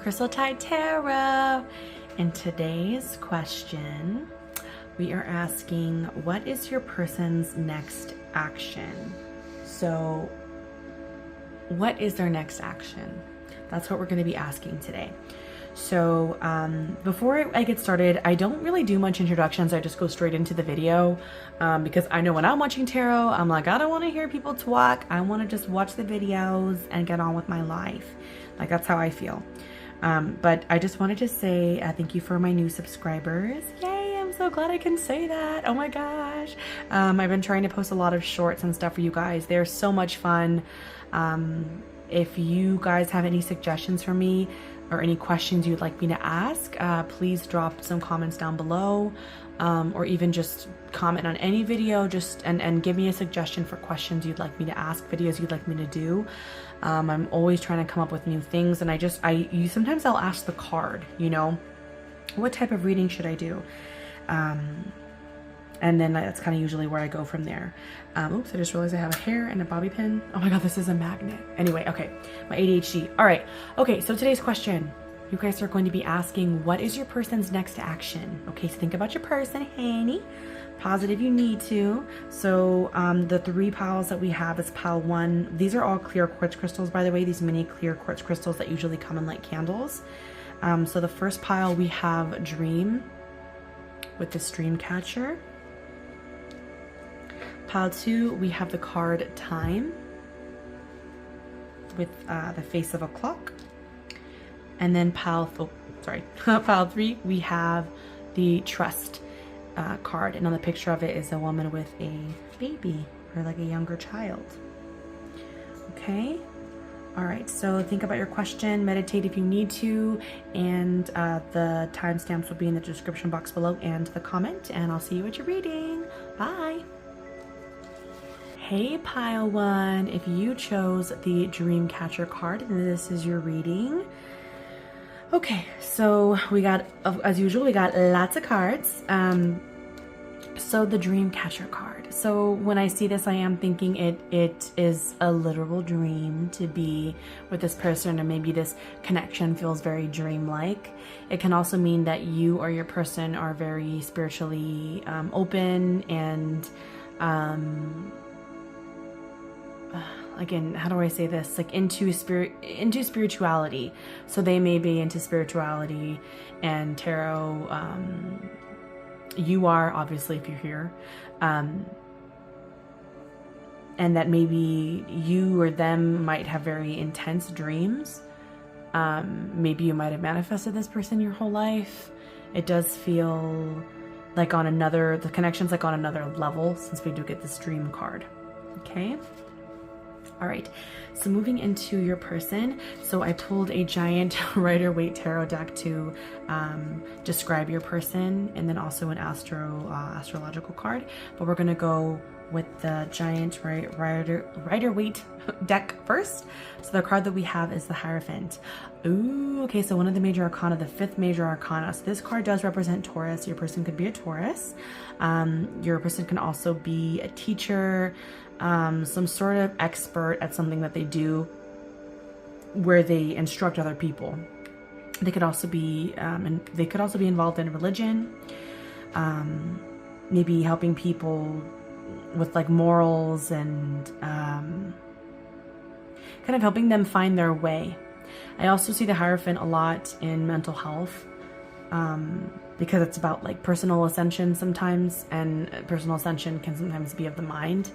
Untitled Tarot. In today's question, we are asking, what is your person's next action? So, what is their next action? That's what we're going to be asking today. So before I get started, I don't really do much introductions. I just go straight into the video because I know when I'm watching tarot, I'm like, I don't want to hear people talk. I want to just watch the videos and get on with my life. Like, that's how I feel. But I just wanted to say thank you for my new subscribers. Yay, I'm so glad I can say that. Oh my gosh. I've been trying to post a lot of shorts and stuff for you guys. They're so much fun. If you guys have any suggestions for me or any questions you'd like me to ask, please drop some comments down below, or even just comment on any video, and give me a suggestion for questions you'd like me to ask, videos you'd like me to do. I'm always trying to come up with new things, and sometimes I'll ask the card, you know, what type of reading should I do? And then that's kind of usually where I go from there. Oops, I just realized I have a hair and a bobby pin. Oh my God, this is a magnet. Anyway, okay, my ADHD. All right, okay, so today's question, you guys are going to be asking, what is your person's next action? Okay, so think about your person, honey. Pause it if you need to. So the 3 piles that we have is pile 1. These are all clear quartz crystals, by the way, these mini clear quartz crystals that usually come in like candles. So the first pile we have Dream with this dream catcher. Pile 2, we have the card Time with the face of a clock. And then pile 3, we have the Trust card. And on the picture of it is a woman with a baby, or like a younger child. Okay. All right, so think about your question, meditate if you need to, and the timestamps will be in the description box below and the comment, and I'll see you at your reading. Bye. Hey pile 1, if you chose the Dreamcatcher card, and this is your reading. Okay, so we got, as usual, we got lots of cards. So the Dreamcatcher card. So when I see this, I am thinking it is a literal dream to be with this person, and maybe this connection feels very dreamlike. It can also mean that you or your person are very spiritually open and again, how do I say this? Like into spirituality. So they may be into spirituality and tarot. You are, obviously, if you're here. And that maybe you or them might have very intense dreams. Maybe you might have manifested this person your whole life. It does feel like the connection's like on another level, since we do get this dream card. Okay. All right, so moving into your person. So I pulled a giant Rider-Waite tarot deck to describe your person, and then also an astrological card. But we're gonna go with the giant Rider-Waite deck first. So the card that we have is the Hierophant. Ooh, okay, so one of the major arcana, the 5th major arcana. So this card does represent Taurus. Your person could be a Taurus. Your person can also be a teacher, some sort of expert at something that they do where they instruct other people. They could also be involved in religion, maybe helping people with like morals and kind of helping them find their way. I also see the Hierophant a lot in mental health, because it's about like personal ascension sometimes, and personal ascension can sometimes be of the mind.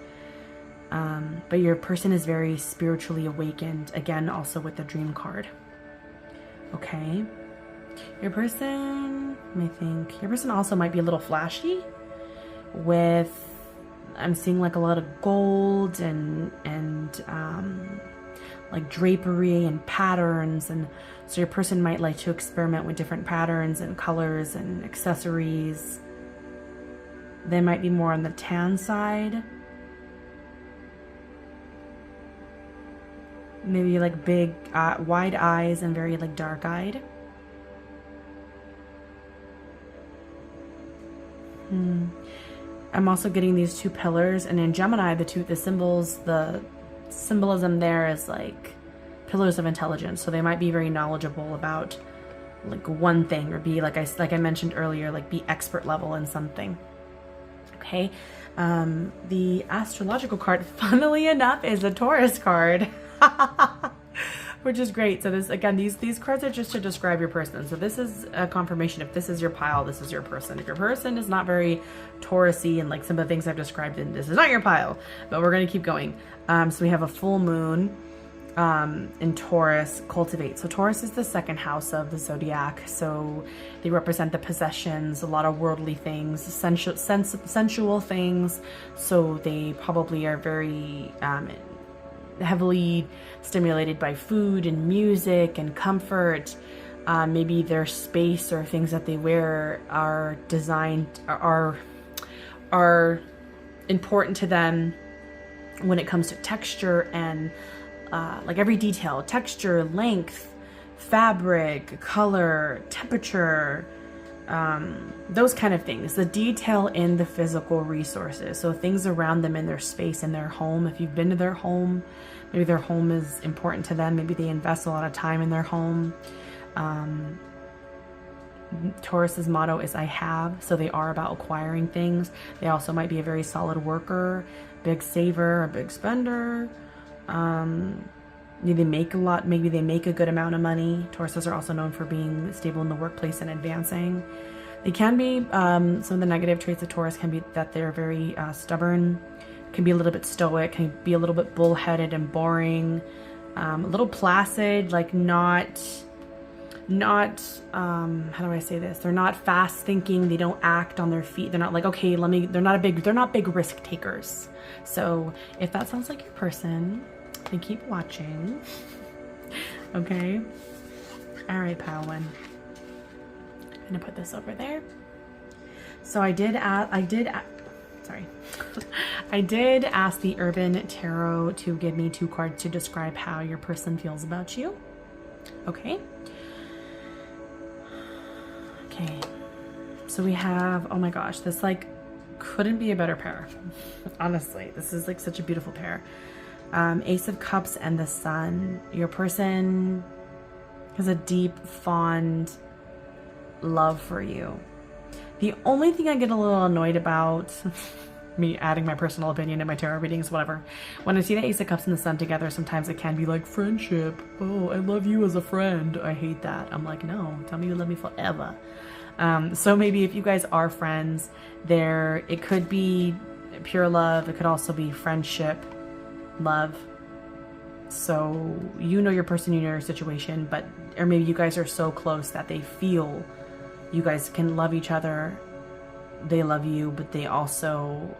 But your person is very spiritually awakened, again, also with the Dream card. Okay. Your person, your person also might be a little flashy with, I'm seeing like a lot of gold and like drapery and patterns. And so your person might like to experiment with different patterns and colors and accessories. They might be more on the tan side. Maybe like big, wide eyes and very like dark-eyed. I'm also getting these 2 pillars, and in Gemini, the symbolism there is like pillars of intelligence. So they might be very knowledgeable about like one thing, or be like I mentioned earlier, like be expert level in something. Okay. The astrological card, funnily enough, is a Taurus card. Which is great. So this, again, these cards are just to describe your person. So this is a confirmation. If this is your pile, this is your person. If your person is not very Taurus-y and like some of the things I've described, then this is not your pile. But we're going to keep going. So we have a full moon in Taurus, cultivate. So Taurus is the second house of the zodiac. So they represent the possessions, a lot of worldly things, sensual things. So they probably are very heavily stimulated by food and music and comfort. Maybe their space or things that they wear are designed, are important to them when it comes to texture and like every detail, texture, length, fabric, color, temperature, those kind of things, the detail in the physical resources. So things around them in their space, in their home. If you've been to their home, maybe their home is important to them. Maybe they invest a lot of time in their home. Taurus's motto is I have, so they are about acquiring things. They also might be a very solid worker, big saver, a big spender. Maybe they make a lot, maybe they make a good amount of money. Tauruses are also known for being stable in the workplace and advancing. They can be, some of the negative traits of Taurus can be that they're very stubborn, can be a little bit stoic, can be a little bit bullheaded and boring, a little placid, like not, how do I say this? They're not fast thinking. They don't act on their feet. They're not like, okay, they're not big risk takers. So if that sounds like your person, then keep watching. Okay. All right, pile one. I'm gonna put this over there. So I did ask the Urban Tarot to give me 2 cards to describe how your person feels about you. Okay. Okay. So we have, oh my gosh, this like couldn't be a better pair. Honestly, this is like such a beautiful pair. Ace of Cups and the Sun. Your person has a deep, fond love for you. The only thing I get a little annoyed about, me adding my personal opinion in my tarot readings, whatever, when I see the Ace of Cups and the Sun together, sometimes it can be like friendship. Oh, I love you as a friend. I hate that. I'm like, no, tell me you love me forever. So maybe if you guys are friends, it could be pure love. It could also be friendship, love. So you know your person, you know your situation, or maybe you guys are so close that they feel you guys can love each other. They love you, but they also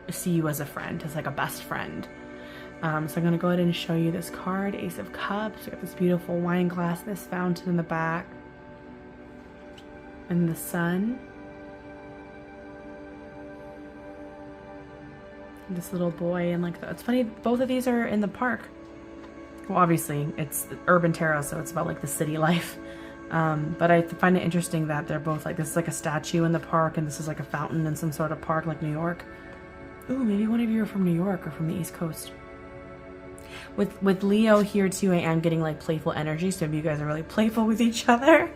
see you as a friend, as like a best friend. So I'm going to go ahead and show you this card, Ace of Cups. We got this beautiful wine glass, this fountain in the back, and the sun. This little boy, and like, it's funny, both of these are in the park. Well, obviously it's Urban Tarot, so it's about like the city life. But I find it interesting that they're both like, this is like a statue in the park, and this is like a fountain in some sort of park like New York. Ooh, maybe one of you are from New York or from the East Coast. With Leo here too, I am getting like playful energy, so maybe you guys are really playful with each other.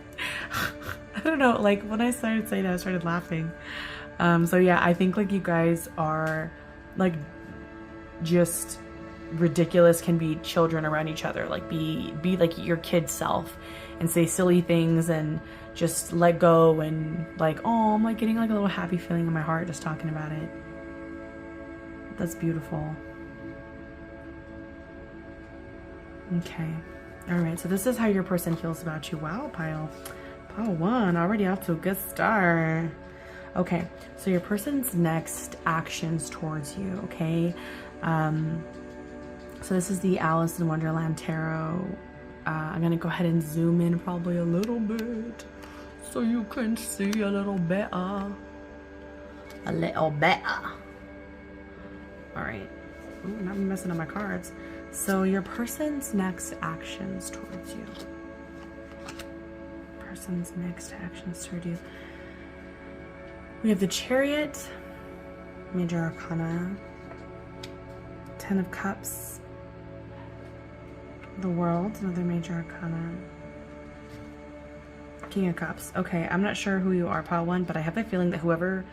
I don't know, like when I started saying that, I started laughing. So yeah, I think like you guys are like just ridiculous, can be children around each other, like be like your kid self and say silly things and just let go, and like, oh, I'm like getting like a little happy feeling in my heart just talking about it. That's beautiful. Okay. All right, so this is how your person feels about you. Wow, pile one, already off to a good start. Okay, so your person's next actions towards you, okay? So this is the Alice in Wonderland Tarot. I'm gonna go ahead and zoom in probably a little bit so you can see a little better. A little better. All right. Ooh, not messing up my cards. So your person's next actions towards you. Person's next actions toward you. We have the Chariot, Major Arcana, 10 of Cups, The World, another major arcana. King of Cups. Okay, I'm not sure who you are, Pile 1, but I have a feeling that whoever...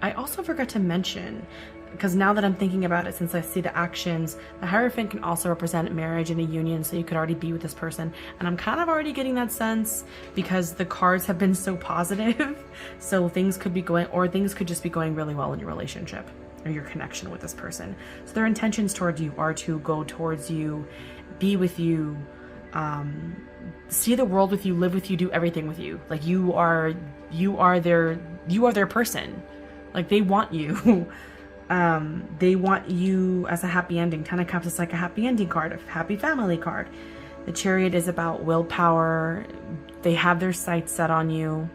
I also forgot to mention, because now that I'm thinking about it, since I see the actions, the Hierophant can also represent marriage and a union, so you could already be with this person. And I'm kind of already getting that sense because the cards have been so positive. So things could be going, or things could just be going really well in your relationship or your connection with this person. So their intentions towards you are to go towards you, be with you, see the world with you, live with you, do everything with you. Like you are their person. Like they want you. They want you as a happy ending. 10 of Cups is like a happy ending card, a happy family card. The Chariot is about willpower. They have their sights set on you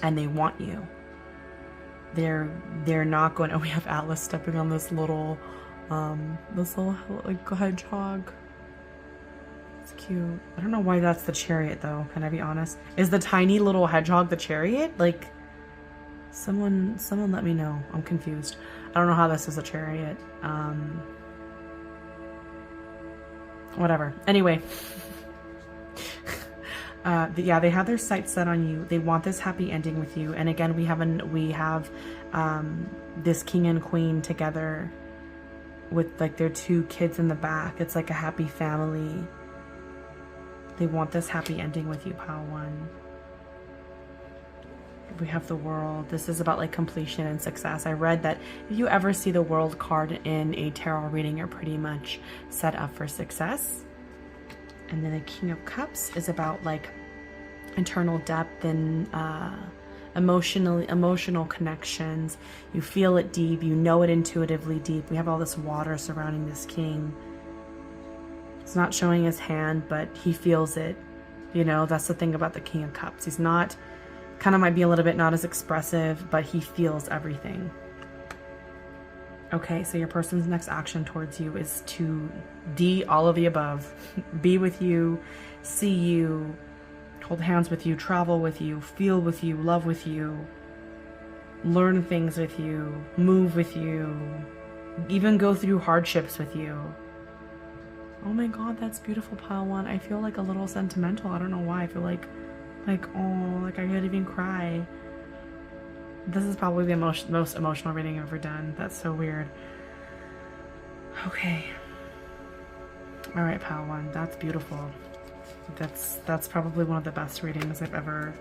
and they want you. They're not going, oh, we have Atlas stepping on this little like hedgehog. It's cute. I don't know why that's the Chariot though, can I be honest? Is the tiny little hedgehog the Chariot? Like, someone let me know. I'm confused. I don't know how this is a Chariot. Whatever. Anyway. Yeah, they have their sights set on you. They want this happy ending with you. And again, we have this king and queen together with like their 2 kids in the back. It's like a happy family. They want this happy ending with you, Pile 1. We have the World. This is about like completion and success. I read that if you ever see the World card in a tarot reading, you're pretty much set up for success. And then the King of Cups is about like internal depth and emotional connections. You feel it deep. You know it intuitively deep. We have all this water surrounding this king. It's not showing his hand, but he feels it. You know, that's the thing about the King of Cups. He's not, kind of might be a little bit not as expressive, but he feels everything. Okay, so your person's next action towards you is to all of the above. Be with you, see you, hold hands with you, travel with you, feel with you, love with you, learn things with you, move with you, even go through hardships with you. Oh my God, that's beautiful, Pile 1. I feel like a little sentimental. I don't know why. I feel like, oh, like I could even cry. This is probably the most emotional reading I've ever done. That's so weird. Okay. All right, Pile 1. That's beautiful. That's probably one of the best readings I've ever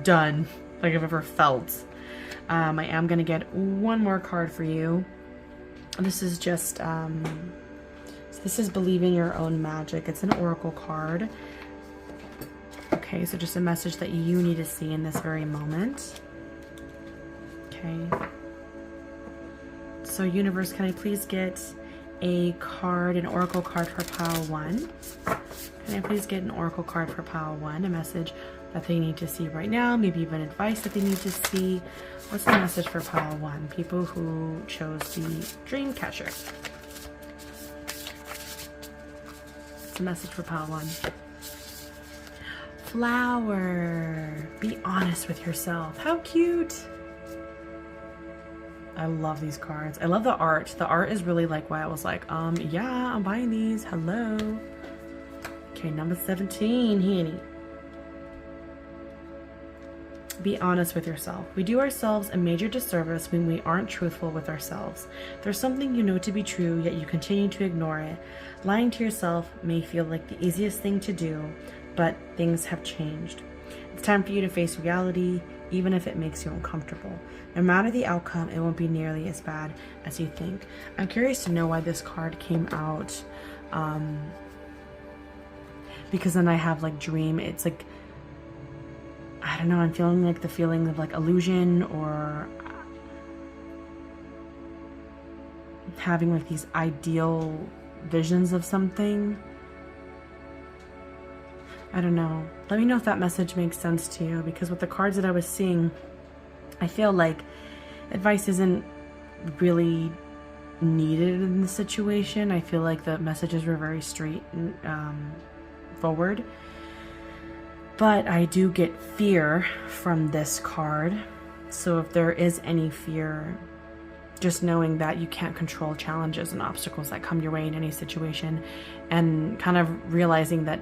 done. Like I've ever felt. I am gonna get one more card for you. This is just this is Believing Your Own Magic. It's an oracle card. Okay, so just a message that you need to see in this very moment. Okay. So universe, can I please get a card, an oracle card for Pile 1? Can I please get an oracle card for Pile 1? A message that they need to see right now, maybe even advice that they need to see. What's the message for Pile 1? People who chose the Dream Catcher. What's the message for Pile 1? Flower. Be honest with yourself. How cute. I love these cards. I love the art. The art is really like why I was like, yeah, I'm buying these. Hello. Okay, number 17, Henny. Be honest with yourself. We do ourselves a major disservice when we aren't truthful with ourselves. There's something you know to be true, yet you continue to ignore it. Lying to yourself may feel like the easiest thing to do, but things have changed. It's time for you to face reality, even if it makes you uncomfortable. No matter the outcome, it won't be nearly as bad as you think. I'm curious to know why this card came out. Because then I have like dream. It's like, I don't know, I'm feeling like the feeling of like illusion or having like these ideal visions of something. I don't know. Let me know if that message makes sense to you, because with the cards that I was seeing, I feel like advice isn't really needed in the situation. I feel like the messages were very straight and forward. But I do get fear from this card. So if there is any fear just knowing that you can't control challenges and obstacles that come your way in any situation, and kind of realizing that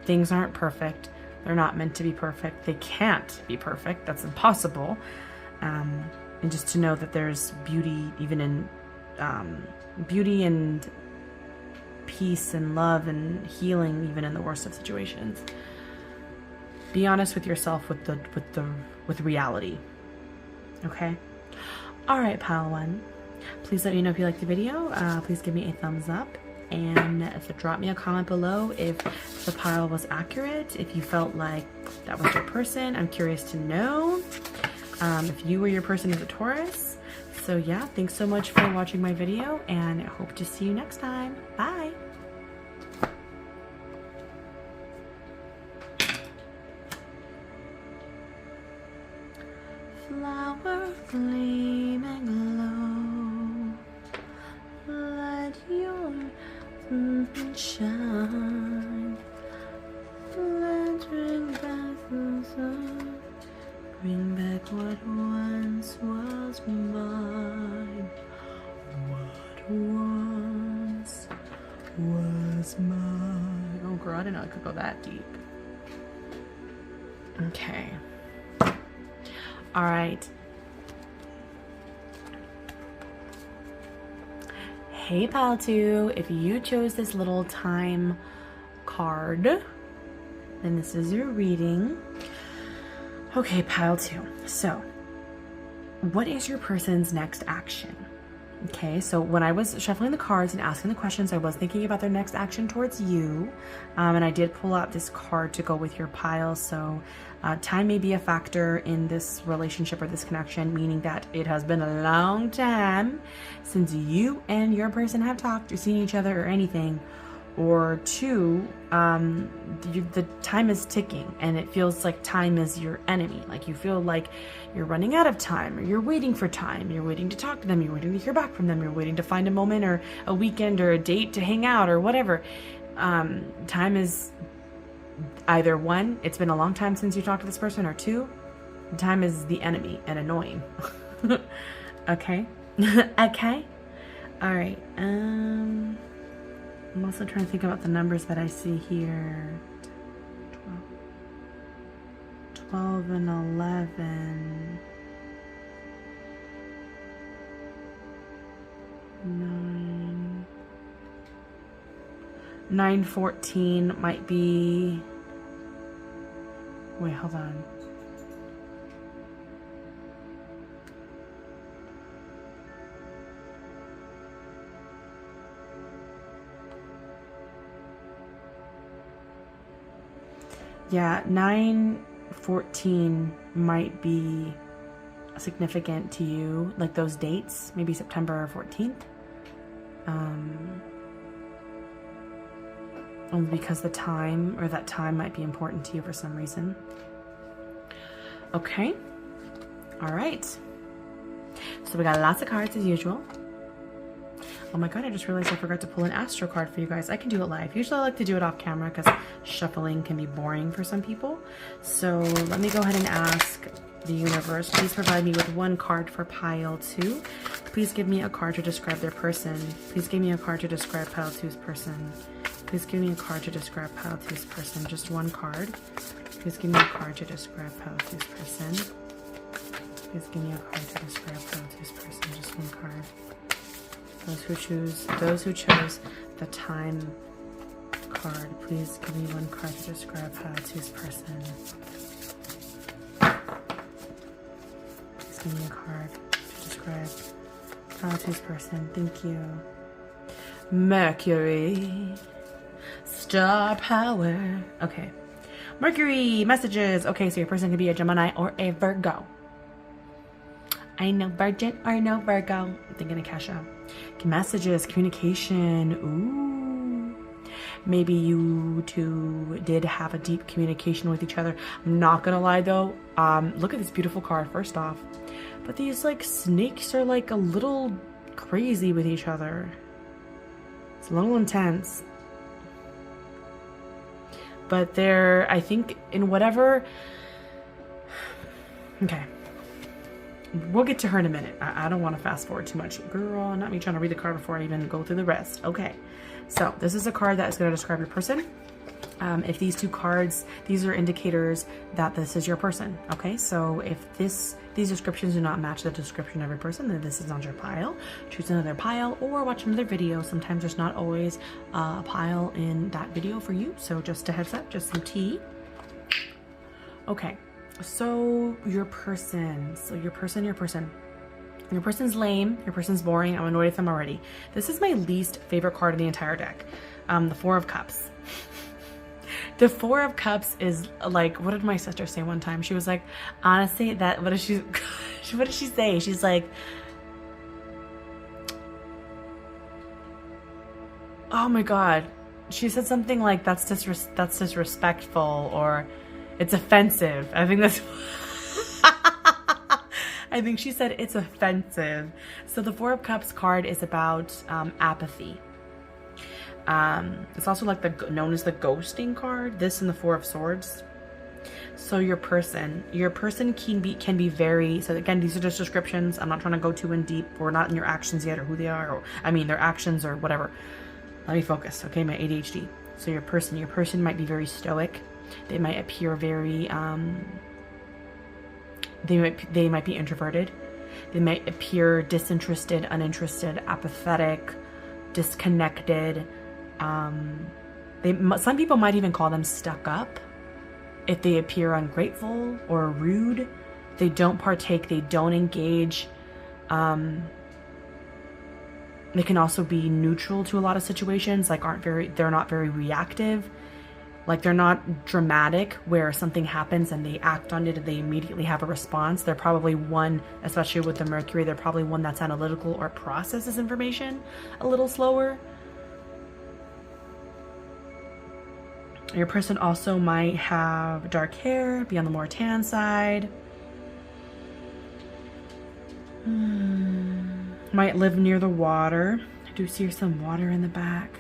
things aren't perfect. They're not meant to be perfect. They can't be perfect. That's impossible. And just to know that there's beauty even in beauty and peace and love and healing even in the worst of situations. Be honest with yourself with reality. Okay? All right, pile one. Please let me know if you liked the video. Please give me a thumbs up, and drop me a comment below if the pile was accurate, if you felt like that was your person. I'm curious to know if you or your person is a Taurus. So yeah, thanks so much for watching my video, and I hope to see you next time. Bye. Flower gleam and glow, let your shine, let bring back what once was mine, what once was mine. Oh girl, I didn't know it could go that deep. Okay. All right. Hey pile 2, if you chose this little time card, then this is your reading. Okay, pile 2. So, what is your person's next action? Okay, so when I was shuffling the cards and asking the questions, I was thinking about their next action towards you. And I did pull out this card to go with your pile. So time may be a factor in this relationship or this connection, meaning that it has been a long time since you and your person have talked or seen each other or anything. Or 2, the time is ticking and it feels like time is your enemy. Like you feel like you're running out of time, or you're waiting for time. You're waiting to talk to them. You're waiting to hear back from them. You're waiting to find a moment or a weekend or a date to hang out or whatever. Time is either 1, it's been a long time since you talked to this person, or 2, time is the enemy and annoying. Okay. Okay. All right. I'm also trying to think about the numbers that I see here. 12 and 11. 9, 14 might be... Wait, hold on. Yeah, 9, 14 might be significant to you, like those dates, maybe September 14th. Only because the time, or that time might be important to you for some reason. Okay. All right. So we got lots of cards as usual. Oh my god, I just realized I forgot to pull an astro card for you guys. I can do it live. Usually I like to do it off camera because shuffling can be boring for some people. So let me go ahead and ask the universe, please provide me with 1 card for pile 2. Please give me a card to describe their person. Please give me a card to describe pile 2's person. Please give me a card to describe pile 2's person. Just 1 card. Please give me a card to describe pile 2's person. Please give me a card to describe pile 2's person. Just 1 card. Those who chose the time card, please give me 1 card to describe pile 2's person. Please give me a card to describe pile 2's person. Thank you. Mercury. Star power. Okay. Mercury messages. Okay, so your person could be a Gemini or a Virgo. I know Virgin or no Virgo. I'm thinking of Kesha. Messages, communication. Ooh. Maybe you two did have a deep communication with each other. I'm not gonna lie though. Look at this beautiful card, first off. But these like snakes are like a little crazy with each other. It's a little intense. But they're, I think, in whatever... Okay. we'll get to her in a minute. I don't want to fast forward too much. Girl, not me trying to read the card before I even go through the rest. Okay, so this is a card that is going to describe your person. If these two cards, these are indicators that this is your person. Okay, so if these descriptions do not match the description of your person, then this is not your pile. Choose another pile or watch another video. Sometimes there's not always a pile in that video for you. So just a heads up, just some tea. Okay, so your person. Your person's lame. Your person's boring. I'm annoyed with them already. This is my least favorite card in the entire deck. The Four of Cups. The Four of Cups is like, what did my sister say one time? She was like, honestly, what did she say? She's like, oh my God. She said something like, that's disrespectful, or it's offensive. I think that's, I think she said it's offensive. So the Four of Cups card is about apathy. It's also like known as the ghosting card. This and the Four of Swords. So your person can be very, so again, these are just descriptions. I'm not trying to go too in deep. We're not in your actions yet, or who they are, or I mean their actions or whatever. Let me focus, okay? My ADHD. So your person might be very stoic. They might appear very they might be introverted. They might appear disinterested, uninterested, apathetic, disconnected. Some people might even call them stuck up. If they appear ungrateful or rude, they don't partake, they don't engage. They can also be neutral to a lot of situations, like they're not very reactive. Like they're not dramatic where something happens and they act on it and they immediately have a response. They're probably one, especially with the Mercury, they're probably one that's analytical or processes information a little slower. Your person also might have dark hair, be on the more tan side. Might live near the water. I do see some water in the back.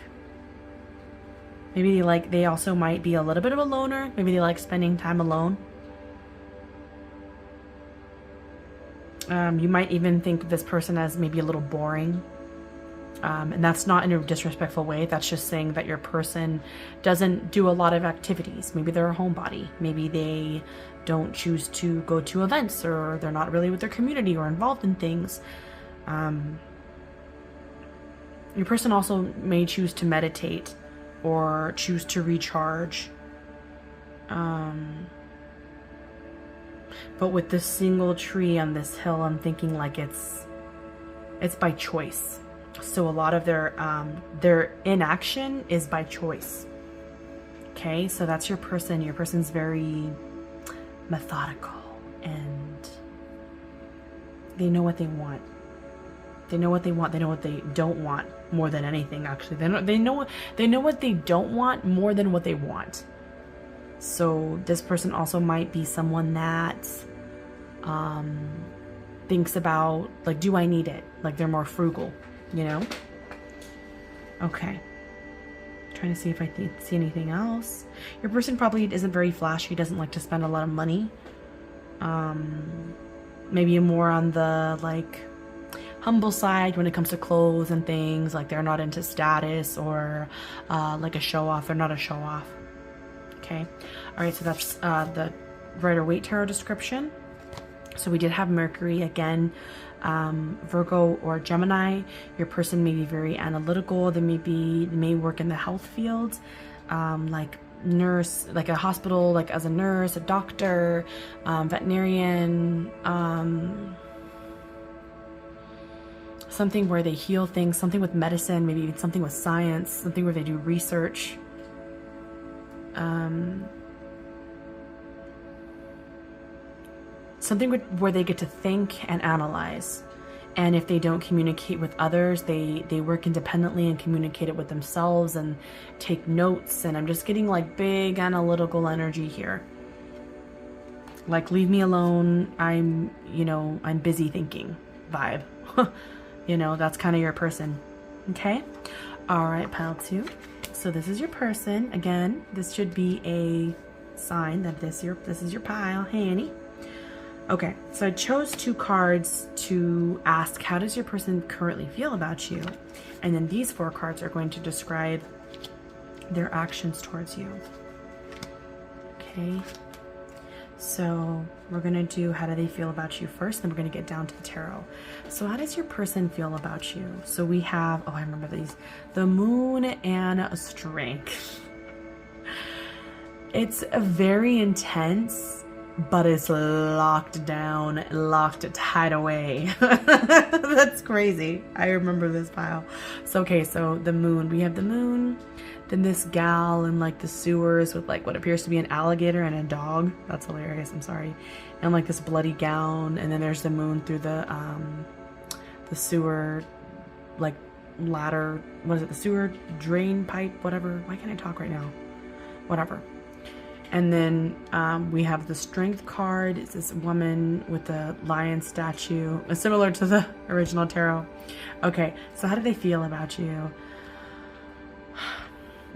Maybe they also might be a little bit of a loner. Maybe they like spending time alone. You might even think of this person as maybe a little boring. And that's not in a disrespectful way. That's just saying that your person doesn't do a lot of activities. Maybe they're a homebody. Maybe they don't choose to go to events, or they're not really with their community or involved in things. Your person also may choose to meditate or choose to recharge. But with this single tree on this hill, I'm thinking like it's by choice. So a lot of their inaction is by choice. Okay, so that's your person. Your person's very methodical and they know what they want. They know what they want. They know what they don't want more than anything, actually. They know what they don't want more than what they want. So this person also might be someone that thinks about, like, do I need it? Like, they're more frugal, you know? Okay. Trying to see if I see anything else. Your person probably isn't very flashy, doesn't like to spend a lot of money. Maybe more on the, like, humble side when it comes to clothes and things. Like, they're not into status or like a show-off. They're not a show-off. Okay. All right, so that's the Rider-Waite Tarot description. So we did have Mercury again. Virgo or Gemini, your person may be very analytical. They may work in the health field, like nurse, like a hospital, like as a nurse, a doctor, veterinarian, something where they heal things, something with medicine, maybe even something with science, something where they do research. Something where they get to think and analyze. And if they don't communicate with others, they work independently and communicate it with themselves and take notes. And I'm just getting like big analytical energy here. Like, leave me alone. I'm busy thinking vibe. You know, that's kind of your person. Okay. All right, pile 2. So this is your person. Again, this should be a sign that this is your pile, honey. Okay, so I chose 2 cards to ask, how does your person currently feel about you? And then these 4 cards are going to describe their actions towards you. Okay, so we're going to do how do they feel about you first, then we're going to get down to the tarot. So how does your person feel about you? So we have, oh, I remember these, the Moon and Strength. It's a very intense, but it's locked down, locked tied away. That's crazy. I remember this pile. So, okay, so the Moon, we have the Moon, then this gal in like the sewers with like what appears to be an alligator and a dog. That's hilarious, I'm sorry. And like this bloody gown, and then there's the Moon through the sewer, like ladder, what is it, the sewer drain pipe, whatever. Why can't I talk right now? Whatever. And then we have the Strength card. It's this woman with the lion statue, similar to the original tarot. Okay, so how do they feel about you?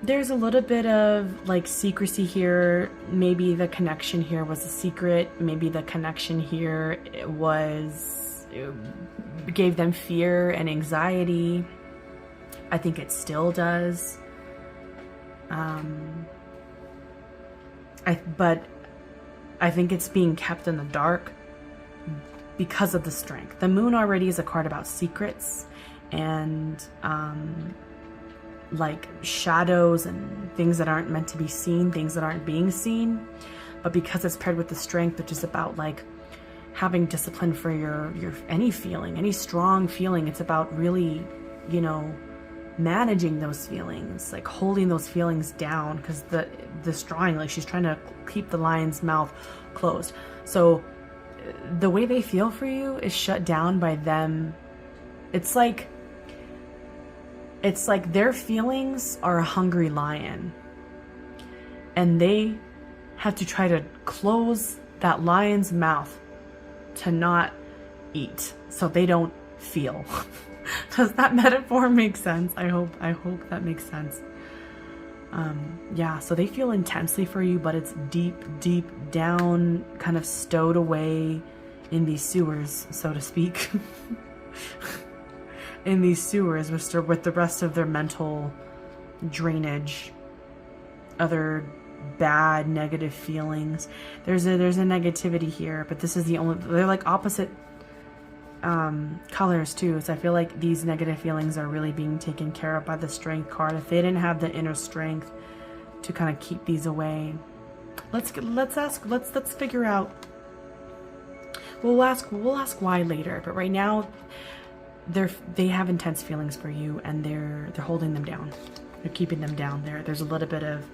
There's a little bit of like secrecy here. Maybe the connection here was a secret. Maybe the connection here gave them fear and anxiety. I think it still does. But I think it's being kept in the dark because of the Strength. The Moon already is a card about secrets and like shadows and things that aren't meant to be seen, things that aren't being seen. But because it's paired with the Strength, which is about like having discipline for your any feeling, any strong feeling, it's about really, you know, managing those feelings, like holding those feelings down, because this drawing, like she's trying to keep the lion's mouth closed. So the way they feel for you is shut down by them. It's like their feelings are a hungry lion, and they have to try to close that lion's mouth to not eat, so they don't feel. Does that metaphor make sense? I hope that makes sense. Yeah, so they feel intensely for you, but it's deep, deep down, kind of stowed away in these sewers, so to speak. In these sewers with the rest of their mental drainage, other bad negative feelings. There's a negativity here, but this is the only, they're like opposite colors too, so I feel like these negative feelings are really being taken care of by the Strength card. If they didn't have the inner strength to kind of keep these away, let's figure out. We'll ask why later, but right now they have intense feelings for you, and they're holding them down. They're keeping them down. There's a little bit of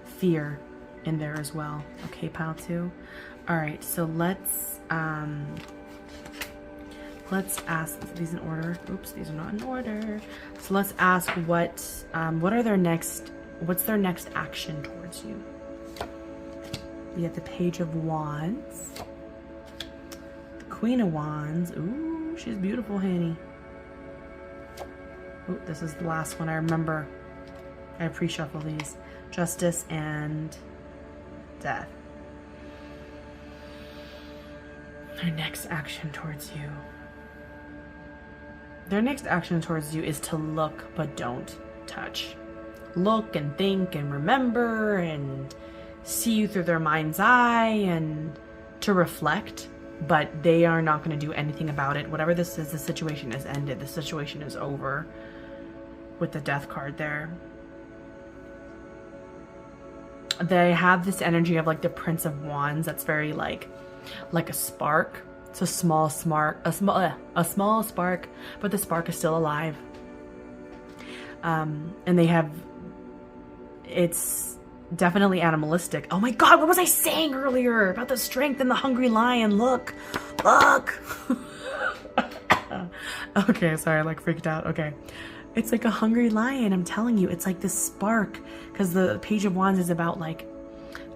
fear in there as well. Okay, pile 2. All right, so let's ask these in order. Oops, these are not in order. So let's ask what's their next action towards you. We have the Page of Wands, the Queen of Wands. Ooh, she's beautiful, honey. Oh, this is the last one I remember. I pre-shuffle these. Justice and Death. Their next action towards you. Their next action towards you is to look but don't touch. Look and think and remember and see you through their mind's eye and to reflect, but they are not going to do anything about it. Whatever this is, the situation has ended. The situation is over with the Death card there. They have this energy of like the Prince of Wands that's very like a spark. It's a small spark, but the spark is still alive. And it's definitely animalistic. Oh my God, what was I saying earlier about the Strength and the hungry lion? Look. Okay, sorry, I like freaked out. Okay. It's like a hungry lion, I'm telling you. It's like this spark, because the Page of Wands is about like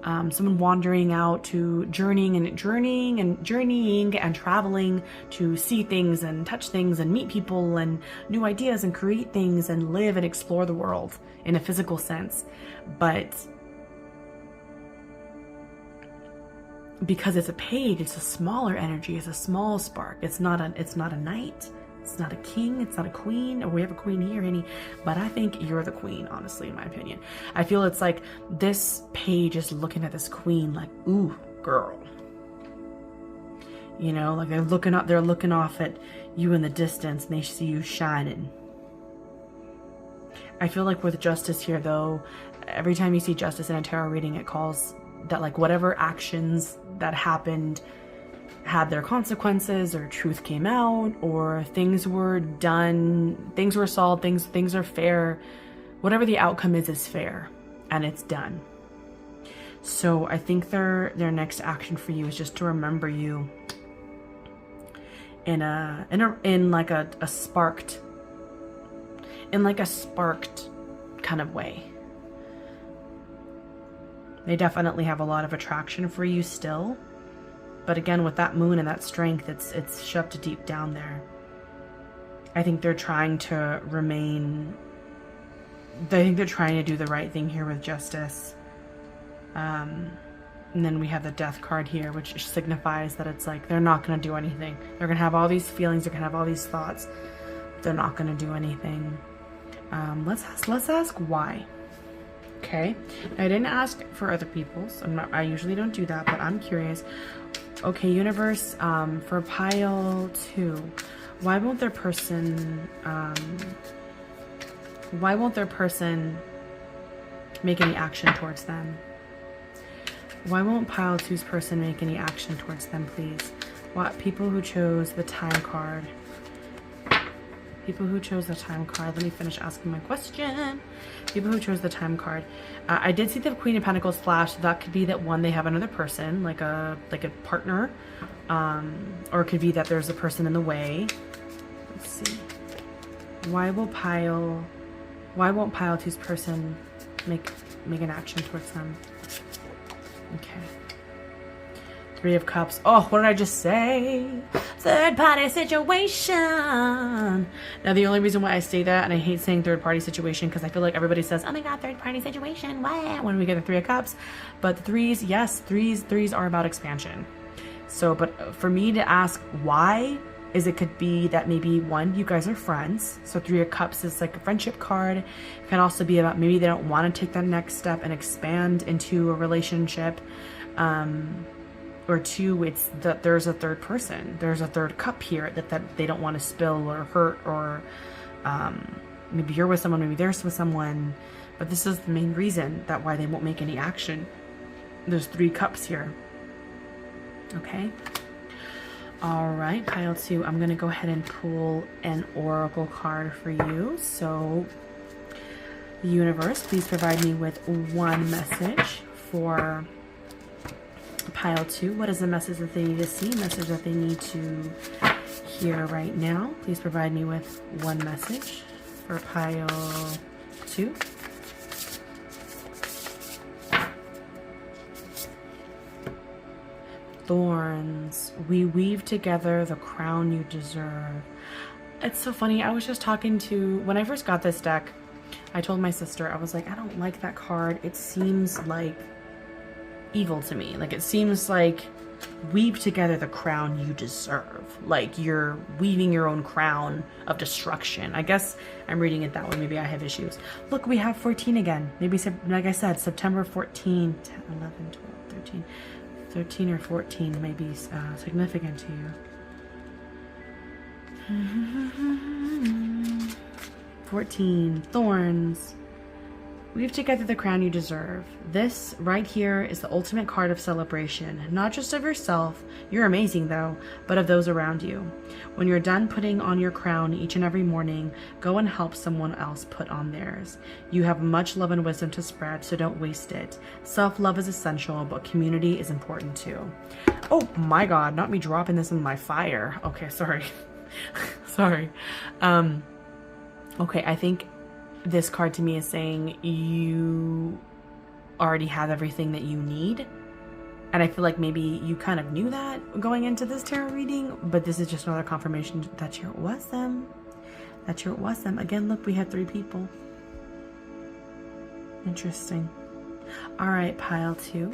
someone wandering out to journeying and traveling to see things and touch things and meet people and new ideas and create things and live and explore the world in a physical sense. But because it's a page, it's a smaller energy, it's a small spark. It's not a knight, it's not a king, it's not a queen. Or we have a queen here, Annie, but I think you're the queen, honestly, in my opinion. I feel it's like this page is looking at this queen like, ooh, girl. You know, like they're looking off at you in the distance and they see you shining. I feel like with justice here, though, every time you see justice in a tarot reading, it calls that like whatever actions that happened had their consequences, or truth came out, or things were done, things were solved, things are fair. Whatever the outcome is fair, and it's done. So I think their next action for you is just to remember you in like a sparked kind of way. They definitely have a lot of attraction for you still. But again, with that moon and that strength, it's shoved deep down there. I think they're trying to do the right thing here with justice. And then we have the death card here, which signifies that it's like they're not going to do anything. They're going to have all these feelings, they're going to have all these thoughts. They're not going to do anything. Let's ask why. Okay, I didn't ask for other people's. I usually don't do that, but I'm curious. Okay, universe, for pile 2, why won't their person make any action towards them? Why won't pile 2's person make any action towards them, please? What people who chose the time card? People who chose the time card. Let me finish asking my question. People who chose the time card. I did see the Queen of Pentacles flash. So that could be that one, they have another person, like a partner, or it could be that there's a person in the way. Let's see. Why won't pile 2's person make an action towards them? Okay. 3 of Cups. Oh, what did I just say? Third party situation. Now, the only reason why I say that, and I hate saying third party situation, because I feel like everybody says, oh my god, third party situation, wow, when we get the 3 of Cups. But threes, yes, threes are about expansion. So, but for me to ask why, is it could be that maybe one, you guys are friends. So 3 of Cups is like a friendship card. It can also be about maybe they don't want to take that next step and expand into a relationship. Or 2, it's that there's a third person. There's a third cup here that they don't want to spill or hurt, or maybe you're with someone, maybe they're with someone. But this is the main reason that why they won't make any action. There's 3 cups here. Okay. All right, pile 2. I'm going to go ahead and pull an oracle card for you. So, universe, please provide me with one message for pile 2. What is the message that they need to see? Message that they need to hear right now. Please provide me with one message for pile 2. Thorns. We weave together the crown you deserve. It's so funny. I was just talking to, when I first got this deck, I told my sister, I was like, I don't like that card. It seems like evil to me. Like, it seems like weave together the crown you deserve. Like you're weaving your own crown of destruction. I guess I'm reading it that way. Maybe I have issues. Look, we have 14 again. Maybe, like I said, September 14, 10, 11, 12, 13. 13 or 14 may be significant to you. 14. Thorns. Weave together the crown you deserve. This right here is the ultimate card of celebration, not just of yourself, you're amazing though, but of those around you. When you're done putting on your crown each and every morning, go and help someone else put on theirs. You have much love and wisdom to spread, so don't waste it. Self-love is essential, but community is important too. Oh my god, not me dropping this in my fire. Okay, sorry. Sorry. Okay, I think this card to me is saying you already have everything that you need. And I feel like maybe you kind of knew that going into this tarot reading, but this is just another confirmation that you're awesome. That you're awesome. Again, look, we had 3 people. Interesting. All right, pile 2.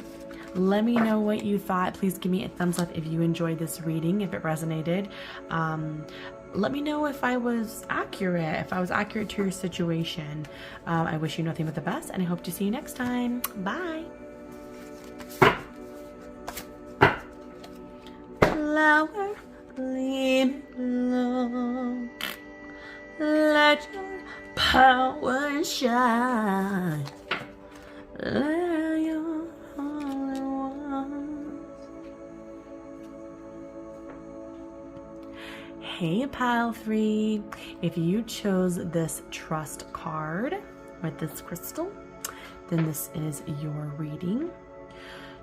Let me know what you thought. Please give me a thumbs up if you enjoyed this reading, if it resonated. Let me know if I was accurate, to your situation. I wish you nothing but the best, and I hope to see you next time. Bye. Flower, leave me alone. Let your power shine. Let your holy ones. Hey Pile 3, if you chose this trust card with this crystal, then this is your reading.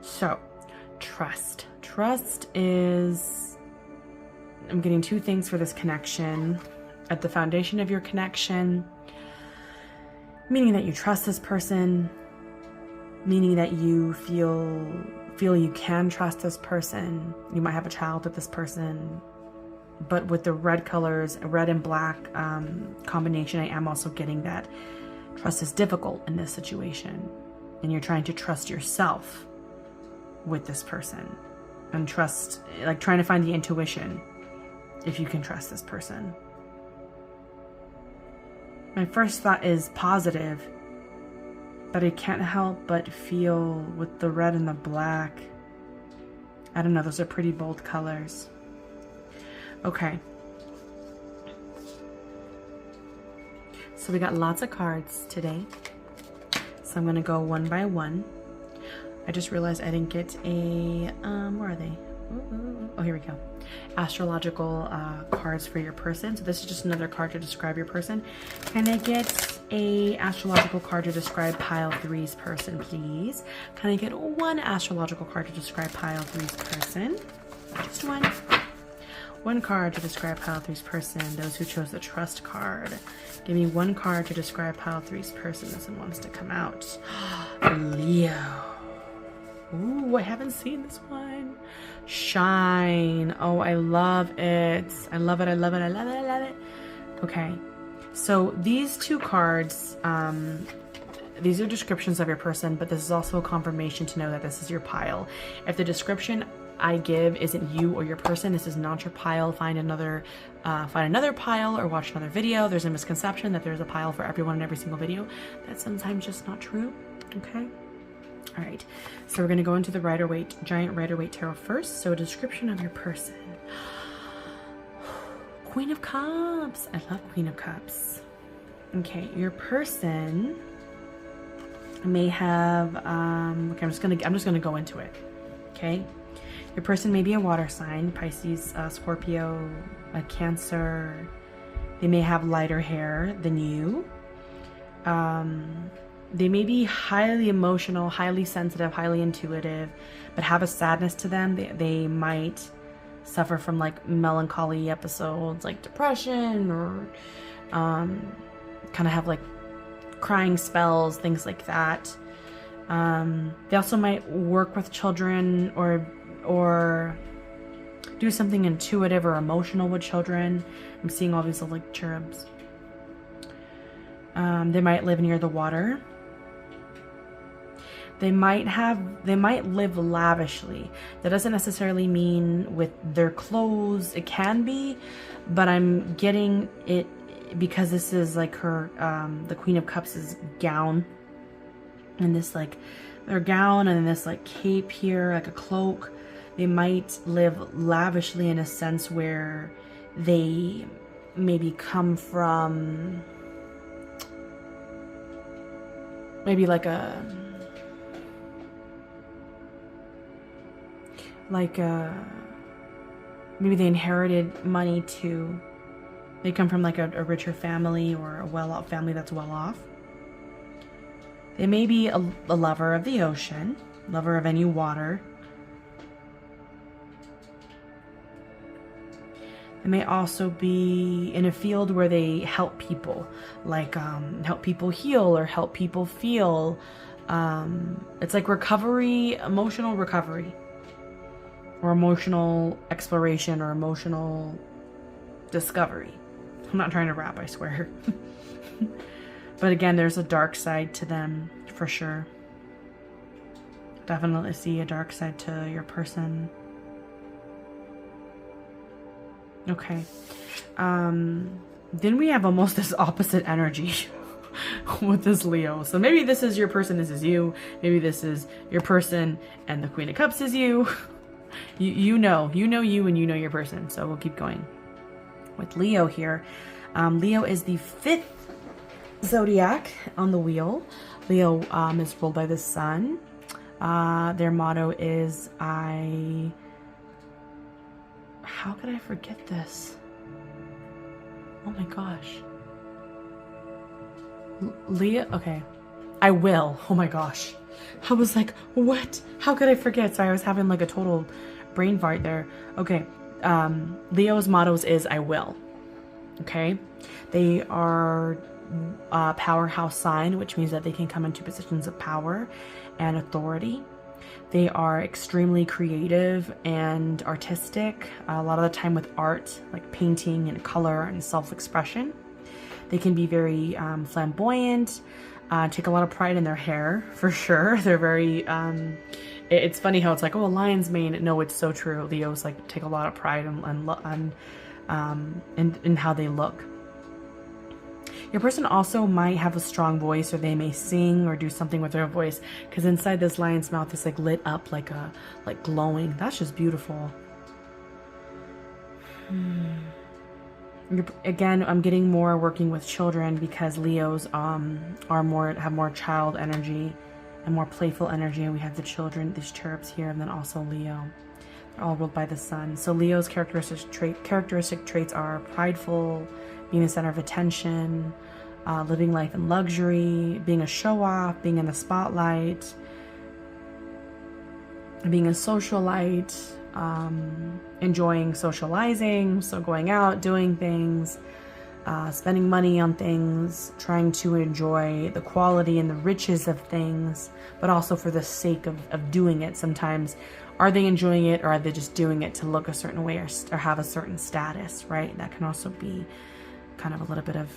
So, trust. Trust is, I'm getting two things for this connection. At the foundation of your connection, meaning that you trust this person, meaning that you feel you can trust this person. You might have a child with this person, but with the red colors, red and black combination, I am also getting that trust is difficult in this situation, and you're trying to trust yourself with this person, and trust, like trying to find the intuition if you can trust this person. My first thought is positive, but I can't help but feel with the red and the black, I don't know, those are pretty bold colors. Okay. So we got lots of cards today. So I'm gonna go one by one. I just realized I didn't get a, where are they? Oh, here we go. Astrological cards for your person. So this is just another card to describe your person. Can I get a astrological card to describe Pile 3's person, please? Can I get one astrological card to describe Pile 3's person? Just one. One card to describe Pile 3's person. Those who chose the trust card. Give me one card to describe Pile 3's person. This one wants to come out. Leo. Ooh, I haven't seen this one. Shine. Oh, I love it. I love it. I love it. I love it. I love it. Okay. So these two cards, these are descriptions of your person, but this is also a confirmation to know that this is your pile. If the description I give isn't you or your person, this is not your pile. Find another pile or watch another video. There's a misconception that there's a pile for everyone in every single video. That's sometimes just not true. Okay. All right, so we're going to go into the Rider-Waite, Giant Rider-Waite Tarot first. So a description of your person. Queen of Cups. I love Queen of Cups. Okay, your person may have, okay, I'm just gonna go into it. Okay, your person may be a water sign, Pisces, Scorpio, a Cancer. They may have lighter hair than you. They may be highly emotional, highly sensitive, highly intuitive, but have a sadness to them. They might suffer from like melancholy episodes, like depression, or kind of have like crying spells, things like that. They also might work with children or do something intuitive or emotional with children. I'm seeing all these like cherubs. They might live near the water. They might live lavishly. That doesn't necessarily mean with their clothes. It can be, but I'm getting it because this is like her, the Queen of Cups' gown, and this like their gown and this like cape here, like a cloak. They might live lavishly in a sense where they maybe come from maybe maybe they inherited money too. They come from like a richer family or a well-off family that's well off. They may be a lover of the ocean, lover of any water. They may also be in a field where they help people, like help people heal or help people feel. It's like recovery, emotional recovery, or emotional exploration, or emotional discovery. I'm not trying to rap, I swear. But again, there's a dark side to them for sure. Definitely see a dark side to your person. Okay. Then we have almost this opposite energy with this Leo. So maybe this is your person, this is you. Maybe this is your person and the Queen of Cups is you. You know you and you know your person. So we'll keep going with Leo here. Leo is the 5th zodiac on the wheel. Leo is ruled by the sun. Their motto is how could I forget this? Oh my gosh. Leo, okay. I will. Oh my gosh. I was like, what? How could I forget? Sorry, I was having like a total brain fart there. Okay. Leo's mottos is I will. Okay. They are a powerhouse sign, which means that they can come into positions of power and authority. They are extremely creative and artistic, a lot of the time with art, like painting and color and self-expression. They can be very flamboyant, take a lot of pride in their hair, for sure. They're very, it's funny how it's like, oh, a lion's mane. No, it's so true. Leos like take a lot of pride in how they look. Your person also might have a strong voice, or they may sing or do something with their voice, because inside this lion's mouth is like lit up, like glowing. That's just beautiful. Again, I'm getting more working with children, because Leos have more child energy and more playful energy, and we have the children, these cherubs here, and then also Leo. They're all ruled by the sun. So Leo's characteristic traits are prideful, being the center of attention, living life in luxury, being a show-off, being in the spotlight, being a socialite, enjoying socializing, so going out, doing things, spending money on things, trying to enjoy the quality and the riches of things, but also for the sake of doing it. Sometimes, are they enjoying it, or are they just doing it to look a certain way, or have a certain status, right? That can also be kind of a little bit of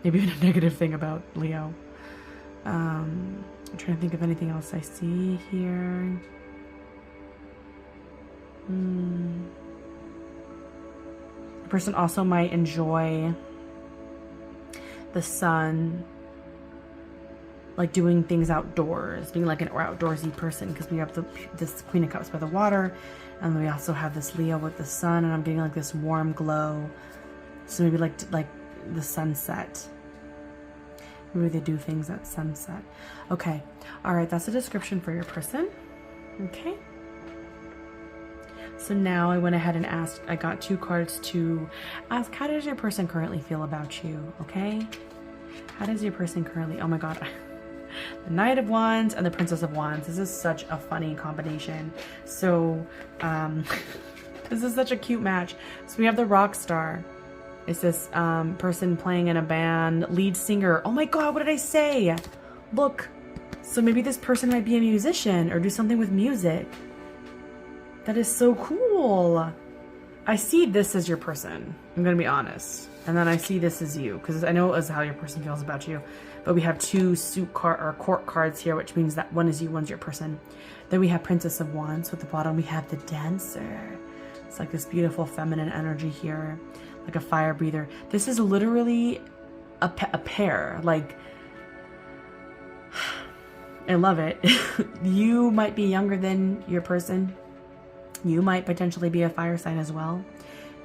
maybe even a negative thing about Leo. I'm trying to think of anything else I see here. The person also might enjoy the sun, like doing things outdoors, being like an outdoorsy person, because we have this Queen of Cups by the water, and we also have this Leo with the sun, and I'm getting like this warm glow. So maybe like the sunset. Maybe they do things at sunset. Okay. All right. That's a description for your person. Okay. So now I went ahead and asked, I got 2 cards to ask, how does your person currently feel about you? Okay. How does your person currently, oh my God. The Knight of Wands and the Princess of Wands. This is such a funny combination. So, this is such a cute match. So we have the rock star. It's this person playing in a band, lead singer. Oh my God, what did I say? Look. So maybe this person might be a musician or do something with music. That is so cool. I see this as your person. I'm going to be honest. And then I see this as you, because I know it is how your person feels about you. But we have 2 court cards here, which means that one is you, one's your person. Then we have Princess of Wands. With the bottom, we have the Dancer. It's like this beautiful feminine energy here. Like a fire breather. This is literally a pair. Like, I love it. You might be younger than your person. You might potentially be a fire sign as well.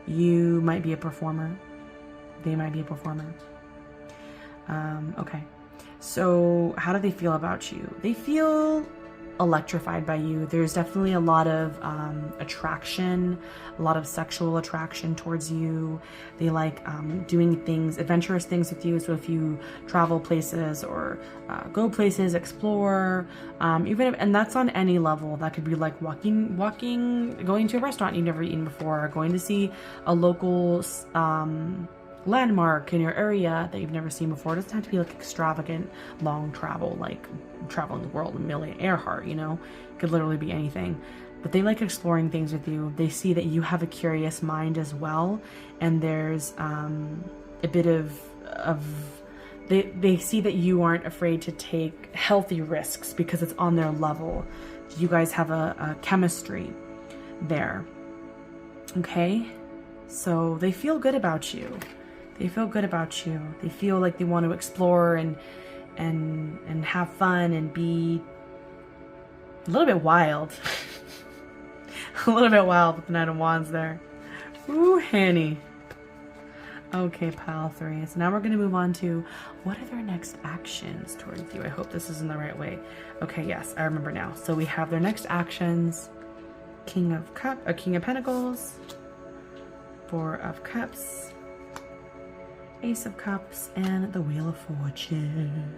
You might be a performer. They might be a performer. Okay. So how do they feel about you? They feel electrified by you. There's definitely a lot of attraction, a lot of sexual attraction towards you. They like doing things, adventurous things with you. So if you travel places or go places, explore, and that's on any level. That could be like walking, going to a restaurant you've never eaten before, going to see a local landmark in your area that you've never seen before. It doesn't have to be like extravagant, long travel, like traveling the world, Amelia Earhart, you know? It could literally be anything. But they like exploring things with you. They see that you have a curious mind as well, and there's a bit of they see that you aren't afraid to take healthy risks because it's on their level. You guys have a chemistry there. Okay? So they feel good about you. They feel good about you. They feel like they want to explore and have fun and be a little bit wild. A little bit wild with the Knight of Wands there. Ooh, Hanny. Okay, pile 3. So now we're going to move on to what are their next actions towards you. I hope this is in the right way. Okay, yes, I remember now. So we have their next actions. King of Pentacles. 4 of Cups. Ace of Cups. And the Wheel of Fortune.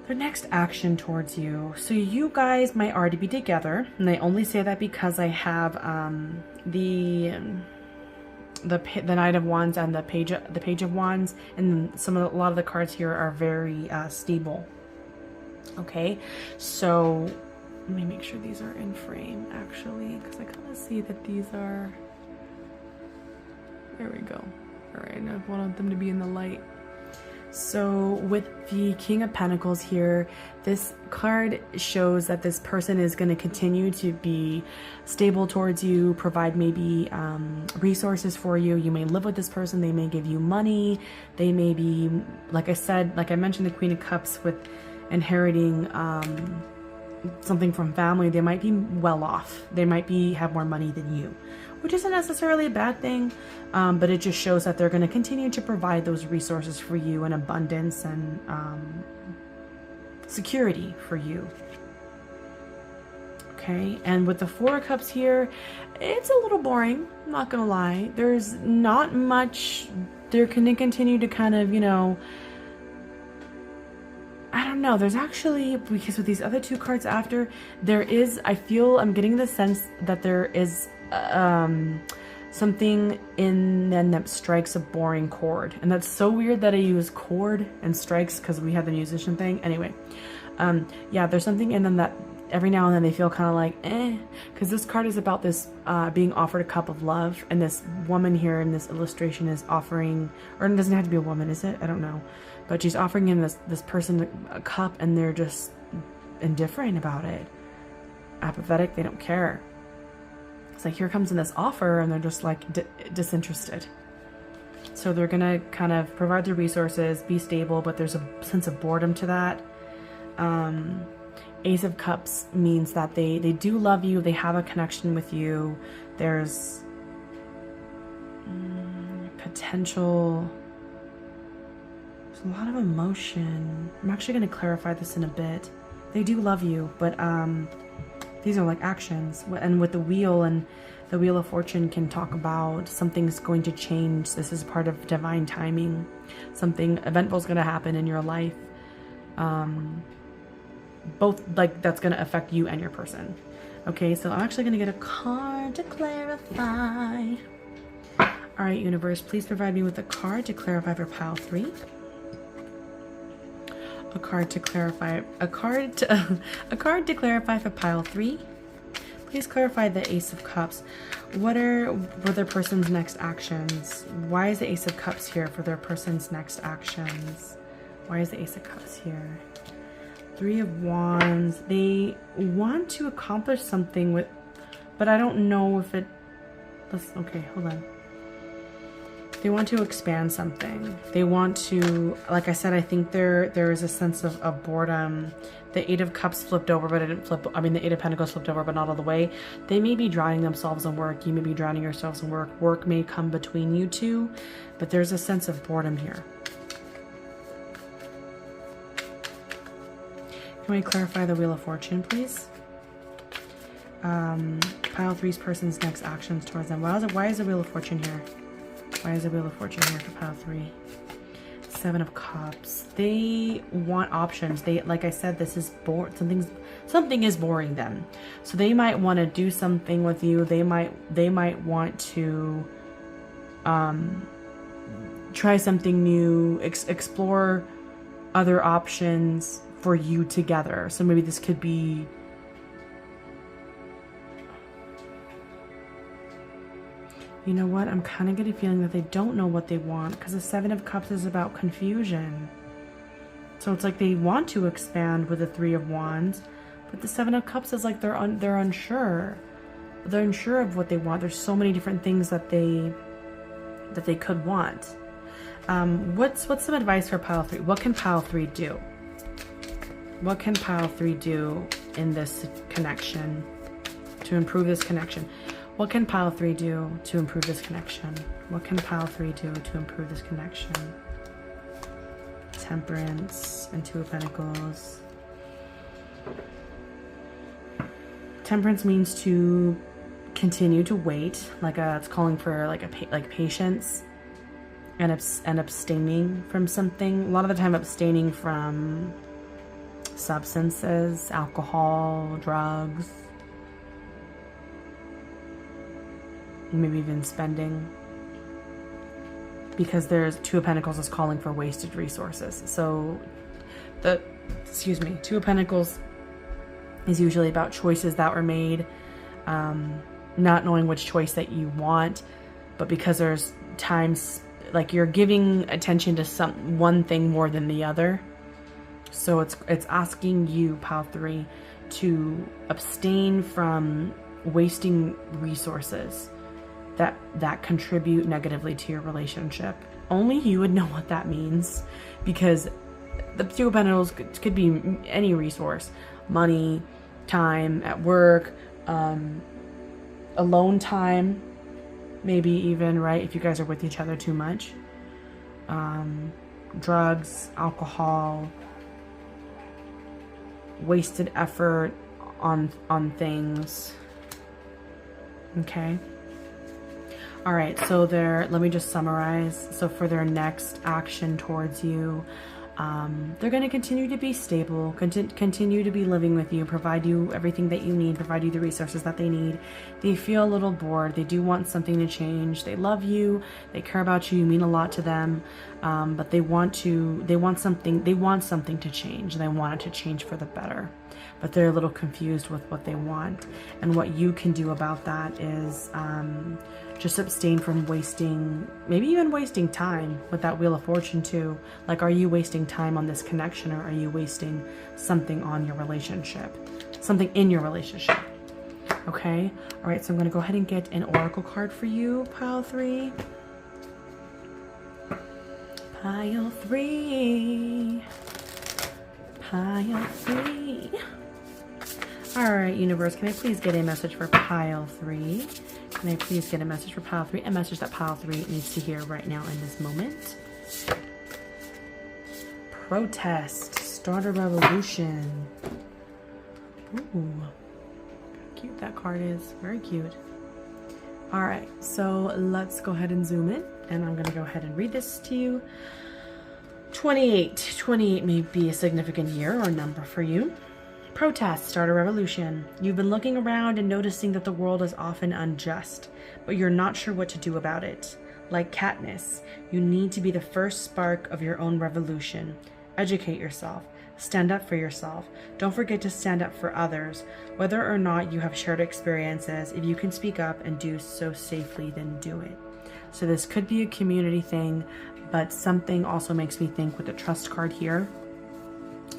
Their next action towards you. So you guys might already be together. And I only say that because I have the Knight of Wands and the Page of Wands, and a lot of the cards here are very stable. Okay, so let me make sure these are in frame actually, because I kind of see that these are. There we go. All right, I want them to be in the light. So with the King of Pentacles here, this card shows that this person is going to continue to be stable towards you, provide maybe resources for you. You may live with this person. They may give you money. They may be, like I mentioned, the Queen of Cups with inheriting something from family. They might be well off. They might have more money than you, which isn't necessarily a bad thing, but it just shows that they're going to continue to provide those resources for you in abundance and security for you. Okay, and with the 4 of Cups here, it's a little boring, I'm not gonna lie. There's not much. They're going to continue to kind of, I don't know. There's actually, because with these other 2 cards after, I'm getting the sense that there is something in them that strikes a boring chord. And that's so weird that I use chord and strikes because we have the musician thing. Anyway, yeah, there's something in them that every now and then they feel kind of like, because this card is about this being offered a cup of love. And this woman here in this illustration is offering, or it doesn't have to be a woman, is it? I don't know. But she's offering him this person a cup, and they're just indifferent about it. Apathetic, they don't care. It's like, here comes in this offer, and they're just like disinterested. So they're gonna kind of provide the resources, be stable, but there's a sense of boredom to that. Ace of Cups means that they do love you, they have a connection with you. There's potential. There's a lot of emotion. I'm actually going to clarify this in a bit. They do love you, but these are like actions. And with the wheel and the Wheel of Fortune can talk about something's going to change. This is part of divine timing. Something eventful is going to happen in your life. Both, like, that's going to affect you and your person. Okay, so I'm actually going to get a card to clarify. All right, universe, please provide me with a card to clarify for pile 3. A card to clarify for pile 3. Please clarify the Ace of Cups. What were their person's next actions? Why is the Ace of Cups here for their person's next actions? Why is the Ace of Cups here? 3 of Wands. They want to accomplish something with, but I don't know if it, okay, hold on. They want to expand something. They want to, like I said, I think there is a sense of boredom. The 8 of Cups flipped over, but it didn't flip. I mean, the 8 of Pentacles flipped over, but not all the way. They may be drowning themselves in work. You may be drowning yourselves in work. Work may come between you two, but there's a sense of boredom here. Can we clarify the Wheel of Fortune, please? Pile 3's person's next actions towards them. Why is the Wheel of Fortune here? Why is the Wheel of Fortune here for pile 3? 7 of Cups. They want options. They, like I said, this is something is boring them. So they might want to do something with you. They might want to try something new, explore other options for you together. So maybe this could be You know what? I'm kind of getting a feeling that they don't know what they want, because the Seven of Cups is about confusion. So it's like they want to expand with the Three of Wands, but the Seven of Cups is like they're unsure. They're unsure of what they want. There's so many different things that they could want. What's some advice for pile 3? What can pile 3 do? What can pile 3 do in this connection to improve this connection? What can pile 3 do to improve this connection? What can pile 3 do to improve this connection? Temperance and Two of Pentacles. Temperance means to continue to wait, it's calling for like patience and abstaining from something. A lot of the time abstaining from substances, alcohol, drugs, maybe even spending, because there's Two of Pentacles is calling for wasted resources. So Two of Pentacles is usually about choices that were made, not knowing which choice that you want, but because there's times like you're giving attention to one thing more than the other. So it's asking you, pile 3, to abstain from wasting resources that contribute negatively to your relationship. Only you would know what that means, because the Two of Pentacles could be any resource: money, time at work, alone time, maybe even, right, if you guys are with each other too much, drugs, alcohol, wasted effort on things. Okay. All right, so let me just summarize. So for their next action towards you, they're going to continue to be stable, continue to be living with you, provide you everything that you need, provide you the resources that they need. They feel a little bored. They do want something to change. They love you. They care about you. You mean a lot to them. But they want something to change. They want it to change for the better. But they're a little confused with what they want. And what you can do about that is just abstain from maybe even wasting time with that Wheel of Fortune too. Like, are you wasting time on this connection, or are you wasting something on your relationship? Something in your relationship. Okay? All right, so I'm going to go ahead and get an oracle card for you, pile 3. Pile 3. Pile 3. All right, universe, can I please get a message for pile 3? Can I please get a message for pile 3? A message that pile 3 needs to hear right now in this moment. Protest. Start a revolution. Ooh, cute that card is. Very cute. All right, so let's go ahead and zoom in, and I'm going to go ahead and read this to you. 28. 28 may be a significant year or number for you. Protest, start a revolution. You've been looking around and noticing that the world is often unjust, but you're not sure what to do about it. Like Katniss, you need to be the first spark of your own revolution. Educate yourself. Stand up for yourself. Don't forget to stand up for others. Whether or not you have shared experiences, if you can speak up and do so safely, then do it. So this could be a community thing, but something also makes me think with the trust card here,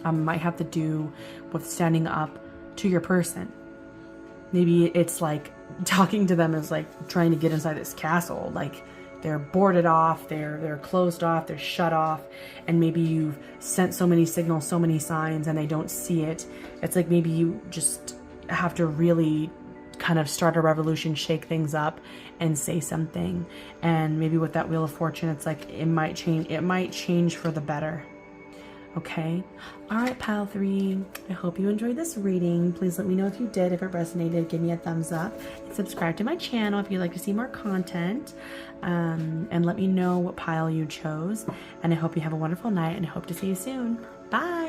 might have to do with standing up to your person. Maybe it's like talking to them is like trying to get inside this castle. Like they're boarded off, they're closed off, they're shut off, and maybe you've sent so many signals, so many signs, and they don't see it. It's like maybe you just have to really kind of start a revolution, shake things up, and say something. And maybe with that Wheel of Fortune, it's like it might change for the better. Okay. All right, pile 3. I hope you enjoyed this reading. Please let me know if you did. If it resonated, give me a thumbs up. And subscribe to my channel if you'd like to see more content. And let me know what pile you chose. And I hope you have a wonderful night, and I hope to see you soon. Bye.